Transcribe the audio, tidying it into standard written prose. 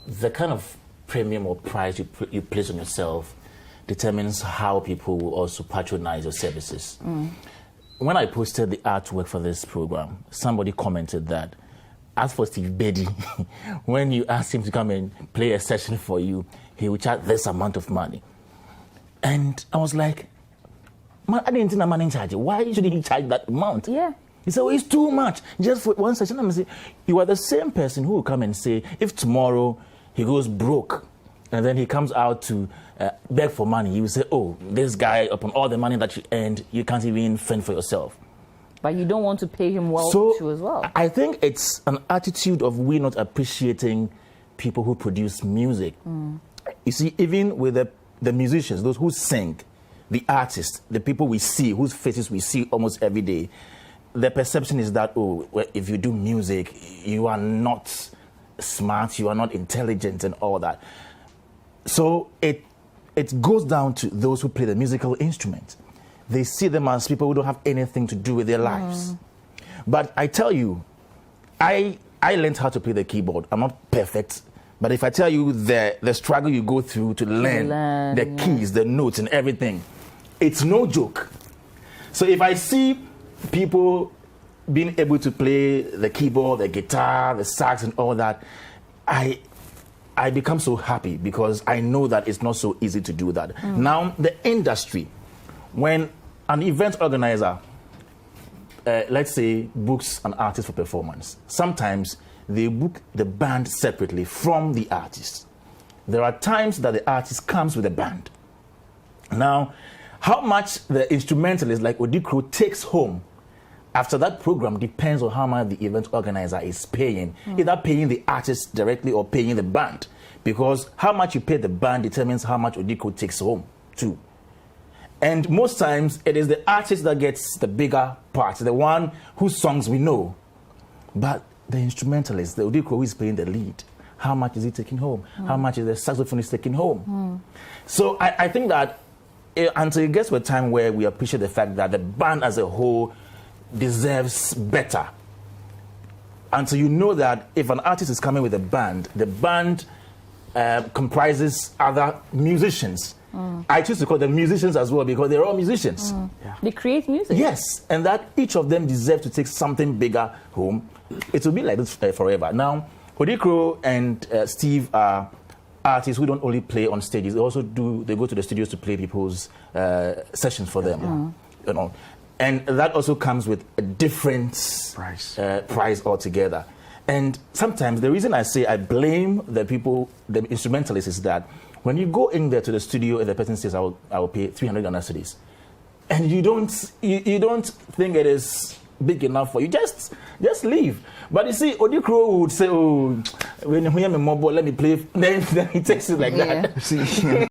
the kind of premium or price you place on yourself determines how people will also patronize your services. When I posted the artwork for this program, somebody commented that, as for Steve Beddy, when you ask him to come and play a session for you, he will charge this amount of money. And I was like, man, I didn't think I'm in charge. Why should he charge that amount? Yeah. He said, well, it's too much. Just for one session. I'm saying, you are the same person who will come and say, if tomorrow he goes broke, and then he comes out to beg for money, you will say, oh, this guy, upon all the money that you earned, you can't even fend for yourself. But you don't want to pay him well too as well. I think it's an attitude of we not appreciating people who produce music. You see, even with the musicians, those who sing, the artists, the people we see, whose faces we see almost every day, the perception is that, oh, well, if you do music, you are not smart, you are not intelligent and all that. So it goes down to those who play the musical instrument. They see them as people who don't have anything to do with their lives. But I tell you, I learned how to play the keyboard. I'm not perfect, but if I tell you the struggle you go through to learn the keys, the notes and everything, it's no joke. So if I see people being able to play the keyboard, the guitar, the sax and all that, I become so happy because I know that it's not so easy to do that. Now, the industry, when an event organizer, let's say, books an artist for performance, sometimes they book the band separately from the artist. There are times that the artist comes with a band. Now, how much the instrumentalist like Odikro takes home after that program depends on how much the event organizer is paying, either paying the artist directly or paying the band. Because how much you pay the band determines how much Odikro takes home too. And most times it is the artist that gets the bigger part, the one whose songs we know. But the instrumentalist, the Odikro who is playing the lead, how much is he taking home? How much is the saxophonist taking home? So I think that until it gets to a time where we appreciate the fact that the band as a whole deserves better, until you know that if an artist is coming with a band, the band comprises other musicians. I choose to call them musicians as well because they're all musicians. They create music. Yes, and that each of them deserve to take something bigger home. It will be like this forever. Now, Odikro and Steve are artists who don't only play on stages. They also they go to the studios to play people's sessions for them. You know. And that also comes with a different price altogether. And sometimes the reason I say I blame the people, the instrumentalists, is that when you go in there to the studio and the person says, I will pay 300 Ghana cedis, and you don't think it is big enough for you, just leave. But you see, Odikro would say, oh, when you hear me mobile, let me play. Then he takes it like that.